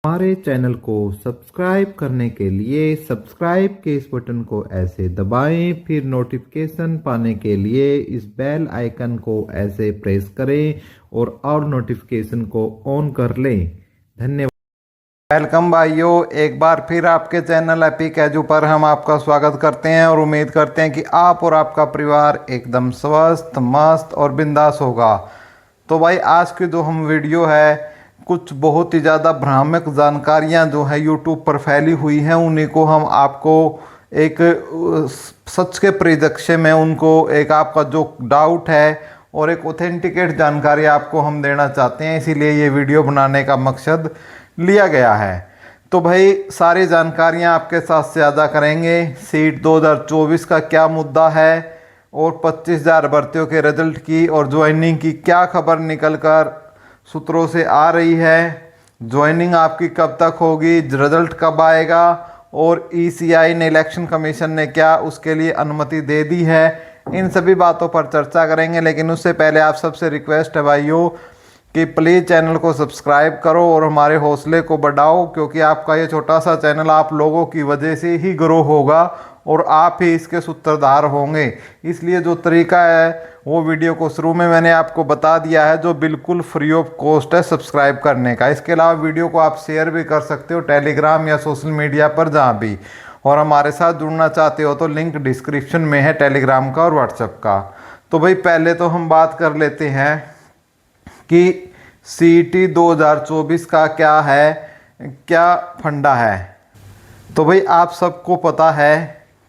हमारे चैनल को सब्सक्राइब करने के लिए सब्सक्राइब के इस बटन को ऐसे दबाएं, फिर नोटिफिकेशन पाने के लिए इस बेल आइकन को ऐसे प्रेस करें और नोटिफिकेशन को ऑन कर लें। धन्यवाद। वेलकम भाइयों, एक बार फिर आपके चैनल एपिक एजू पर हम आपका स्वागत करते हैं और उम्मीद करते हैं कि आप और आपका परिवार एकदम स्वस्थ, मस्त और बिंदास होगा। तो भाई आज की जो हम वीडियो है, कुछ बहुत ही ज़्यादा भ्रामक जानकारियां जो है यूट्यूब पर फैली हुई हैं, उन्हीं को हम आपको एक सच के परिप्रेक्ष्य में उनको एक आपका जो डाउट है और एक ऑथेंटिकेट जानकारी आपको हम देना चाहते हैं, इसीलिए ये वीडियो बनाने का मकसद लिया गया है। तो भाई सारी जानकारियां आपके साथ साझा करेंगे। सीट 2024 का क्या मुद्दा है और 25,000 भर्तियों के रिजल्ट की और ज्वाइनिंग की क्या खबर निकल कर सूत्रों से आ रही है, ज्वाइनिंग आपकी कब तक होगी, रिजल्ट कब आएगा और ईसीआई ने, इलेक्शन कमीशन ने क्या उसके लिए अनुमति दे दी है, इन सभी बातों पर चर्चा करेंगे। लेकिन उससे पहले आप सबसे रिक्वेस्ट है भाइयों कि प्लीज़ चैनल को सब्सक्राइब करो और हमारे हौसले को बढ़ाओ, क्योंकि आपका ये छोटा सा चैनल आप लोगों की वजह से ही ग्रो होगा और आप ही इसके सूत्रधार होंगे। इसलिए जो तरीका है वो वीडियो को शुरू में मैंने आपको बता दिया है, जो बिल्कुल फ्री ऑफ कॉस्ट है सब्सक्राइब करने का। इसके अलावा वीडियो को आप शेयर भी कर सकते हो टेलीग्राम या सोशल मीडिया पर जहाँ भी, और हमारे साथ जुड़ना चाहते हो तो लिंक डिस्क्रिप्शन में है टेलीग्राम का और व्हाट्सएप का। तो भाई पहले तो हम बात कर लेते हैं कि सीईटी 2024 का क्या है, क्या फंडा है। तो भाई आप सबको पता है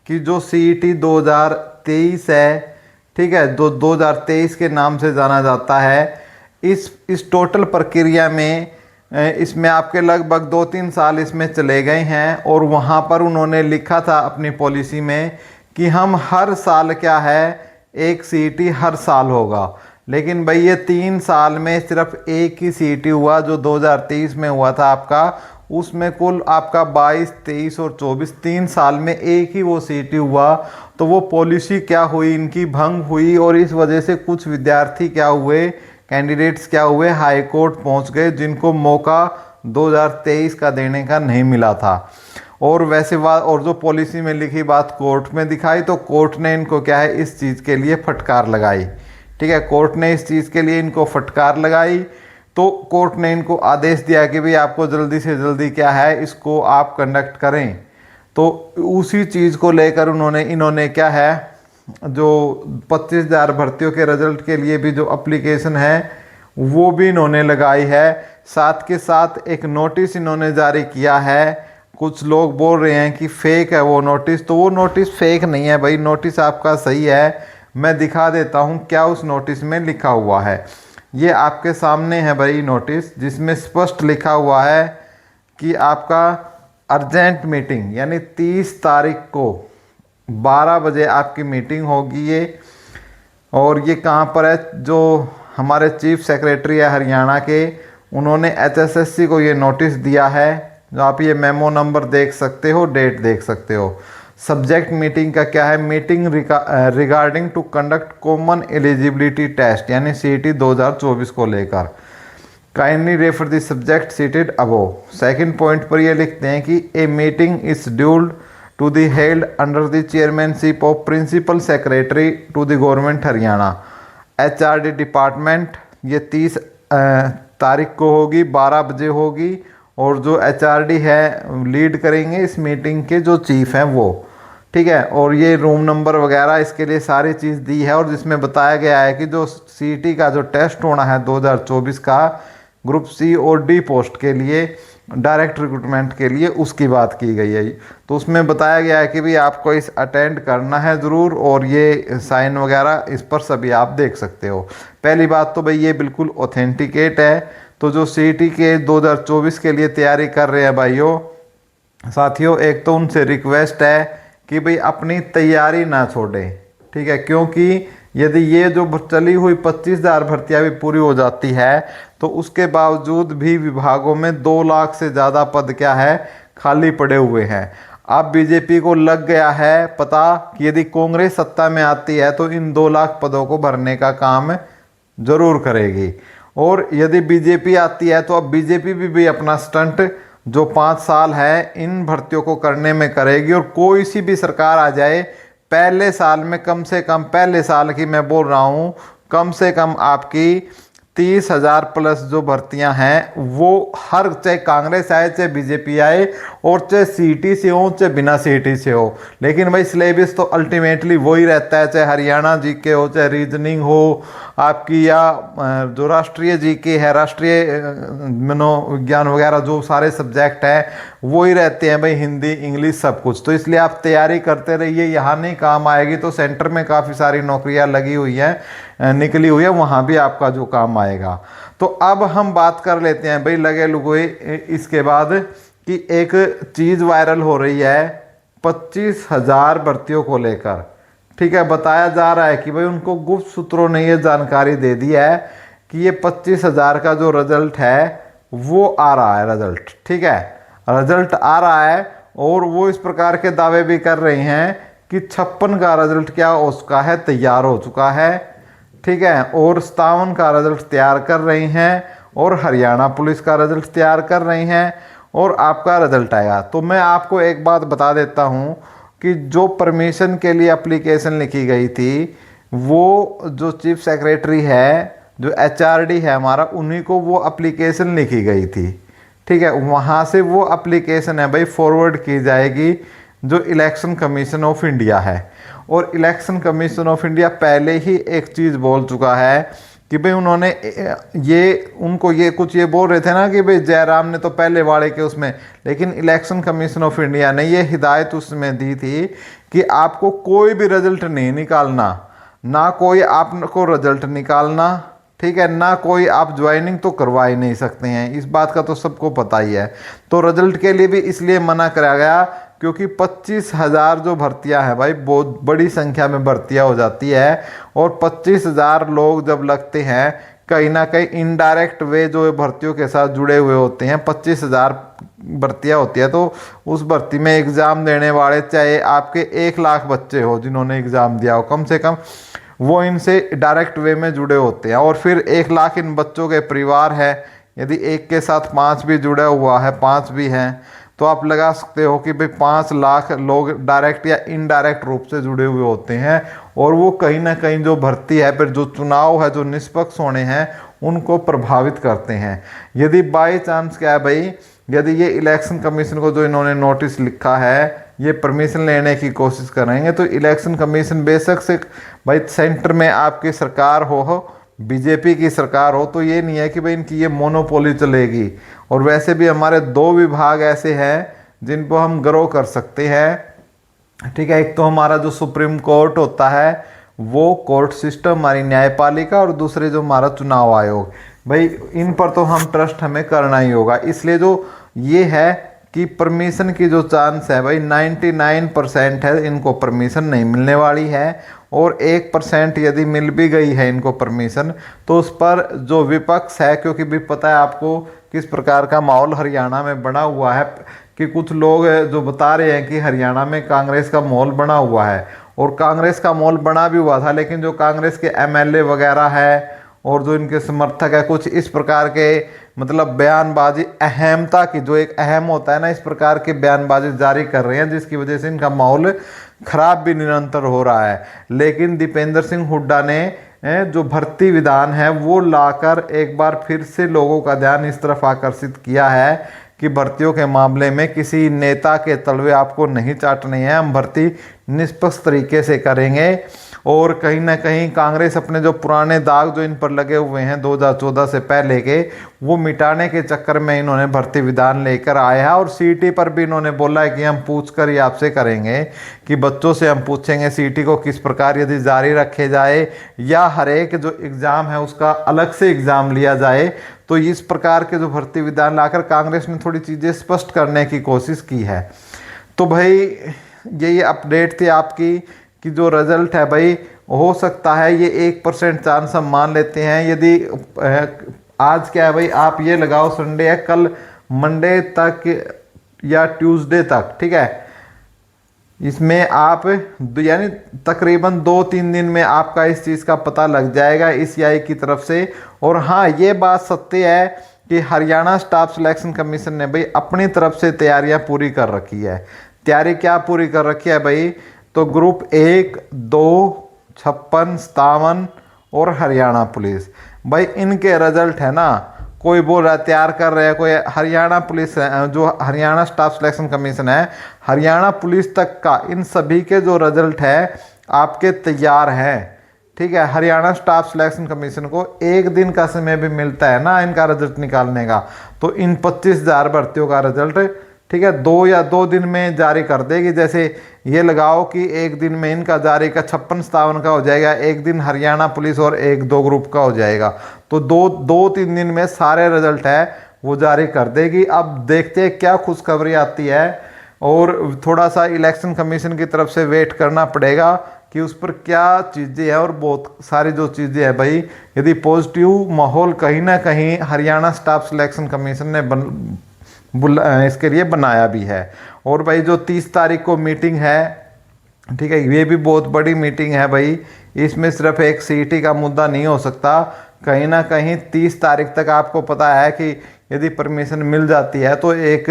कि जो सीईटी 2023 है, ठीक है, जो 2023 के नाम से जाना जाता है, इस टोटल प्रक्रिया में इसमें आपके लगभग 2-3 साल इसमें चले गए हैं और वहाँ पर उन्होंने लिखा था अपनी पॉलिसी में कि हम हर साल क्या है, एक सीईटी हर साल होगा। लेकिन भाई ये 3 साल में सिर्फ एक ही सीईटी हुआ जो 2023 में हुआ था आपका, उसमें कुल आपका 22, 23 और 24 3 साल में एक ही वो सीईटी हुआ। तो वो पॉलिसी क्या हुई, इनकी भंग हुई और इस वजह से कुछ विद्यार्थी क्या हुए, कैंडिडेट्स क्या हुए, हाई कोर्ट पहुंच गए, जिनको मौका 2023 का देने का नहीं मिला था। और वैसे बात, और जो पॉलिसी में लिखी बात कोर्ट में दिखाई, तो कोर्ट ने इनको क्या है, इस चीज़ के लिए फटकार लगाई। ठीक है, कोर्ट ने इस चीज़ के लिए इनको फटकार लगाई। तो कोर्ट ने इनको आदेश दिया कि भाई आपको जल्दी से जल्दी क्या है, इसको आप कंडक्ट करें। तो उसी चीज़ को लेकर इन्होंने क्या है, जो 25,000 भर्तियों के रिजल्ट के लिए भी जो एप्लीकेशन है वो भी इन्होंने लगाई है। साथ के साथ एक नोटिस इन्होंने जारी किया है। कुछ लोग बोल रहे हैं कि फेक है वो नोटिस, तो वो नोटिस फेक नहीं है भाई, नोटिस आपका सही है। मैं दिखा देता हूँ क्या उस नोटिस में लिखा हुआ है। ये आपके सामने है भाई नोटिस, जिसमें स्पष्ट लिखा हुआ है कि आपका अर्जेंट मीटिंग, यानी 30 तारीख को 12 बजे आपकी मीटिंग होगी ये। और ये कहाँ पर है, जो हमारे चीफ सेक्रेटरी है हरियाणा के, उन्होंने एचएसएससी को ये नोटिस दिया है। जो आप ये मेमो नंबर देख सकते हो, डेट देख सकते हो। सब्जेक्ट मीटिंग का क्या है, meeting regarding to conduct common eligibility test, यानी सीईटी 2024 को लेकर। Kindly refer the subject cited above. Second point पर ये लिखते हैं कि a meeting is scheduled to be held under the chairmanship of principal secretary to the government Haryana HRD department. ये 30 तारीख को होगी, 12 बजे होगी। और जो एचआरडी है लीड करेंगे इस मीटिंग के, जो चीफ हैं वो, ठीक है। और ये रूम नंबर वगैरह इसके लिए सारी चीज़ दी है, और जिसमें बताया गया है कि जो सीईटी का जो टेस्ट होना है 2024 का ग्रुप सी और डी पोस्ट के लिए, डायरेक्ट रिक्रूटमेंट के लिए, उसकी बात की गई है। तो उसमें बताया गया है कि भाई आपको इस अटेंड करना है ज़रूर, और ये साइन वगैरह इस पर सभी आप देख सकते हो। पहली बात तो भाई ये बिल्कुल ऑथेंटिकेट है। तो जो सीईटी के 2024 के लिए तैयारी कर रहे हैं भाइयों साथियों, एक तो उनसे रिक्वेस्ट है कि भाई अपनी तैयारी ना छोड़ें, ठीक है। क्योंकि यदि ये जो चली हुई 25,000 भर्तियाँ भी पूरी हो जाती है, तो उसके बावजूद भी विभागों में 2 लाख से ज़्यादा पद क्या है, खाली पड़े हुए हैं। अब बीजेपी को लग गया है पता कि यदि कांग्रेस सत्ता में आती है तो इन 2 लाख पदों को भरने का काम जरूर करेगी। और यदि बीजेपी आती है तो अब बीजेपी भी अपना स्टंट जो 5 साल है इन भर्तियों को करने में करेगी। और कोई सी भी सरकार आ जाए, पहले साल में कम से कम, पहले साल की मैं बोल रहा हूँ, कम से कम आपकी 30,000 प्लस जो भर्तियां हैं वो हर, चाहे कांग्रेस आए चाहे बीजेपी आए, और चाहे सीटी से हो चाहे बिना सीटी से हो, लेकिन भाई सिलेबस तो अल्टीमेटली वही रहता है। चाहे हरियाणा जीके हो, चाहे रीजनिंग हो आपकी, या जो राष्ट्रीय जीके है, राष्ट्रीय मनोविज्ञान वगैरह, जो सारे सब्जेक्ट हैं वही रहते हैं भाई, हिंदी इंग्लिश सब कुछ। तो इसलिए आप तैयारी करते रहिए, यहाँ नहीं काम आएगी तो सेंटर में काफ़ी सारी नौकरियाँ लगी हुई हैं, निकली हुई है, वहाँ भी आपका जो काम आएगा। तो अब हम बात कर लेते हैं भाई लगे लुगोए इसके बाद, कि एक चीज़ वायरल हो रही है 25,000 भर्तियों को लेकर। ठीक है, बताया जा रहा है कि भाई उनको गुप्त सूत्रों ने ये जानकारी दे दी है कि ये 25,000 का जो रिजल्ट है वो आ रहा है, रिजल्ट। ठीक है, रिजल्ट आ रहा है, और वो इस प्रकार के दावे भी कर रहे हैं कि 56 का रिजल्ट क्या हो चुका है, तैयार हो चुका है। ठीक है, और 57 का रिजल्ट तैयार कर रही हैं, और हरियाणा पुलिस का रिजल्ट तैयार कर रही हैं, और आपका रिजल्ट आएगा। तो मैं आपको एक बात बता देता हूं कि जो परमिशन के लिए एप्लीकेशन लिखी गई थी, वो जो चीफ सेक्रेटरी है, जो एचआरडी है हमारा, उन्हीं को वो एप्लीकेशन लिखी गई थी। ठीक है, वहाँ से वो एप्लीकेशन है भाई फॉरवर्ड की जाएगी जो इलेक्शन कमीशन ऑफ इंडिया है। और इलेक्शन कमीशन ऑफ इंडिया पहले ही एक चीज़ बोल चुका है कि भाई उन्होंने उनको कुछ ये बोल रहे थे ना कि भाई जयराम ने तो पहले वाड़े के उसमें, लेकिन इलेक्शन कमीशन ऑफ इंडिया ने ये हिदायत उसमें दी थी कि आपको कोई भी रिजल्ट नहीं निकालना, ना कोई आपको रिजल्ट निकालना, ठीक है, ना कोई आप ज्वाइनिंग तो करवा ही नहीं सकते हैं। इस बात का तो सबको पता ही है। तो रिजल्ट के लिए भी इसलिए मना करा गया क्योंकि 25,000 जो भर्तियां हैं भाई, बहुत बड़ी संख्या में भर्तियां हो जाती है, और 25,000 लोग जब लगते हैं, कहीं ना कहीं इनडायरेक्ट वे जो भर्तियों के साथ जुड़े हुए होते हैं, 25,000 भर्तियां होती है, तो उस भर्ती में एग्ज़ाम देने वाले चाहे आपके 1 लाख बच्चे हो जिन्होंने एग्ज़ाम दिया हो, कम से कम वो इनसे डायरेक्ट वे में जुड़े होते हैं। और फिर 1 लाख इन बच्चों के परिवार है, यदि एक के साथ 5 भी जुड़ा हुआ है, 5 भी हैं, तो आप लगा सकते हो कि भाई 5 लाख लोग डायरेक्ट या इनडायरेक्ट रूप से जुड़े हुए होते हैं। और वो कहीं ना कहीं जो भर्ती है, फिर जो चुनाव है, जो निष्पक्ष होने हैं, उनको प्रभावित करते हैं। यदि बाई चांस क्या है भाई, यदि ये इलेक्शन कमीशन को जो इन्होंने नोटिस लिखा है, ये परमिशन लेने की कोशिश करेंगे, तो इलेक्शन कमीशन बेशक से भाई सेंटर में आपकी सरकार हो, बीजेपी की सरकार हो, तो ये नहीं है कि भाई इनकी ये मोनोपोली चलेगी। और वैसे भी हमारे 2 विभाग ऐसे हैं जिन पर हम गर्व कर सकते हैं। ठीक है, एक तो हमारा जो सुप्रीम कोर्ट होता है, वो कोर्ट सिस्टम, हमारी न्यायपालिका, और दूसरे जो हमारा चुनाव आयोग, भाई इन पर तो हम ट्रस्ट हमें करना ही होगा। इसलिए जो ये है कि परमिशन की जो चांस है भाई 99% है, इनको परमिशन नहीं मिलने वाली है। और 1% यदि मिल भी गई है इनको परमिशन, तो उस पर जो विपक्ष है, क्योंकि भी पता है आपको किस प्रकार का माहौल हरियाणा में बना हुआ है, कि कुछ लोग जो बता रहे हैं कि हरियाणा में कांग्रेस का माहौल बना हुआ है, और कांग्रेस का माहौल बना भी हुआ था, लेकिन जो कांग्रेस के एमएलए वगैरह है और जो इनके समर्थक है, कुछ इस प्रकार के मतलब बयानबाजी, अहमता की जो एक अहम होता है ना, इस प्रकार के बयानबाजी जारी कर रहे हैं, जिसकी वजह से इनका माहौल खराब भी निरंतर हो रहा है। लेकिन दीपेंद्र सिंह हुड्डा ने जो भर्ती विधान है वो लाकर एक बार फिर से लोगों का ध्यान इस तरफ आकर्षित किया है कि भर्तियों के मामले में किसी नेता के तलवे आपको नहीं चाटने हैं, हम भर्ती निष्पक्ष तरीके से करेंगे। और कहीं ना कहीं कांग्रेस अपने जो पुराने दाग जो इन पर लगे हुए हैं 2014 से पहले के, वो मिटाने के चक्कर में इन्होंने भर्ती विधान लेकर आए हैं। और सीटी पर भी इन्होंने बोला है कि हम पूछ कर ही आपसे करेंगे, कि बच्चों से हम पूछेंगे सीटी को किस प्रकार यदि जारी रखे जाए, या हर एक जो एग्ज़ाम है उसका अलग से एग्ज़ाम लिया जाए। तो इस प्रकार के जो भर्ती विधान लाकर कांग्रेस ने थोड़ी चीज़ें स्पष्ट करने की कोशिश की है। तो भाई यही अपडेट थी आपकी कि जो रिजल्ट है भाई, हो सकता है ये 1% चांस हम मान लेते हैं। यदि आज क्या है भाई, आप ये लगाओ संडे है, कल मंडे तक या ट्यूसडे तक, ठीक है, इसमें आप यानी तकरीबन 2-3 दिन में आपका इस चीज़ का पता लग जाएगा ECI की तरफ से। और हाँ, ये बात सत्य है कि हरियाणा स्टाफ सिलेक्शन कमीशन ने भाई अपनी तरफ से तैयारियां पूरी कर रखी है। तैयारी क्या पूरी कर रखी है भाई, तो ग्रुप 1, 2, 56, 57 और हरियाणा पुलिस, भाई इनके रिजल्ट है ना, कोई बोल रहा है तैयार कर रहे हैं, कोई हरियाणा पुलिस जो हरियाणा स्टाफ सिलेक्शन कमीशन है, हरियाणा पुलिस तक का इन सभी के जो रिजल्ट है आपके तैयार हैं। ठीक है, हरियाणा स्टाफ सिलेक्शन कमीशन को एक दिन का समय भी मिलता है ना इनका रिजल्ट निकालने का, तो इन 25,000 भर्तियों का रिजल्ट ठीक है 2 दिन में जारी कर देगी। जैसे ये लगाओ कि एक दिन में इनका जारी का 56-57 का हो जाएगा, एक दिन हरियाणा पुलिस और 1-2 ग्रुप का हो जाएगा, तो 2-3 दिन में सारे रिजल्ट है वो जारी कर देगी। अब देखते हैं क्या खुशखबरी आती है, और थोड़ा सा इलेक्शन कमीशन की तरफ से वेट करना पड़ेगा कि उस पर क्या चीज़ें हैं, और बहुत सारी जो चीज़ें हैं भाई, यदि पॉजिटिव माहौल कहीं ना कहीं हरियाणा स्टाफ सिलेक्शन कमीशन ने इसके लिए बनाया भी है। और भाई जो 30 तारीख को मीटिंग है, ठीक है, ये भी बहुत बड़ी मीटिंग है भाई, इसमें सिर्फ एक सीटी का मुद्दा नहीं हो सकता, कहीं ना कहीं 30 तारीख तक आपको पता है कि यदि परमिशन मिल जाती है तो एक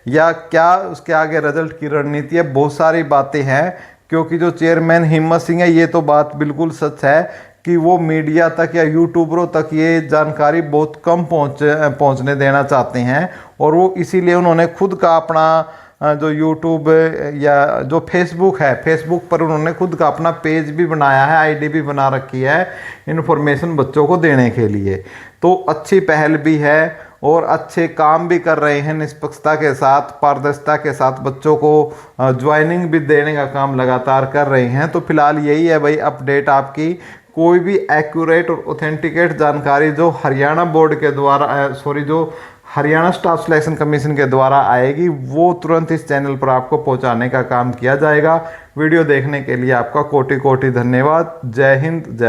या क्या उसके आगे रिजल्ट की रणनीति है, बहुत सारी बातें हैं। क्योंकि जो चेयरमैन हिम्मत सिंह है, ये तो बात बिल्कुल सच है कि वो मीडिया तक या यूट्यूबरों तक ये जानकारी बहुत कम पहुंचने देना चाहते हैं, और वो इसीलिए उन्होंने खुद का अपना जो यूट्यूब या जो फेसबुक है, फेसबुक पर उन्होंने खुद का अपना पेज भी बनाया है, आईडी भी बना रखी है इन्फॉर्मेशन बच्चों को देने के लिए। तो अच्छी पहल भी है और अच्छे काम भी कर रहे हैं, निष्पक्षता के साथ, पारदर्शिता के साथ बच्चों को ज्वाइनिंग भी देने का काम लगातार कर रहे हैं। तो फिलहाल यही है भाई अपडेट आपकी। कोई भी एक्यूरेट और ऑथेंटिकेट जानकारी जो हरियाणा बोर्ड के द्वारा जो हरियाणा स्टाफ सिलेक्शन कमीशन के द्वारा आएगी, वो तुरंत इस चैनल पर आपको पहुंचाने का काम किया जाएगा। वीडियो देखने के लिए आपका कोटि कोटि धन्यवाद। जय हिंद, जय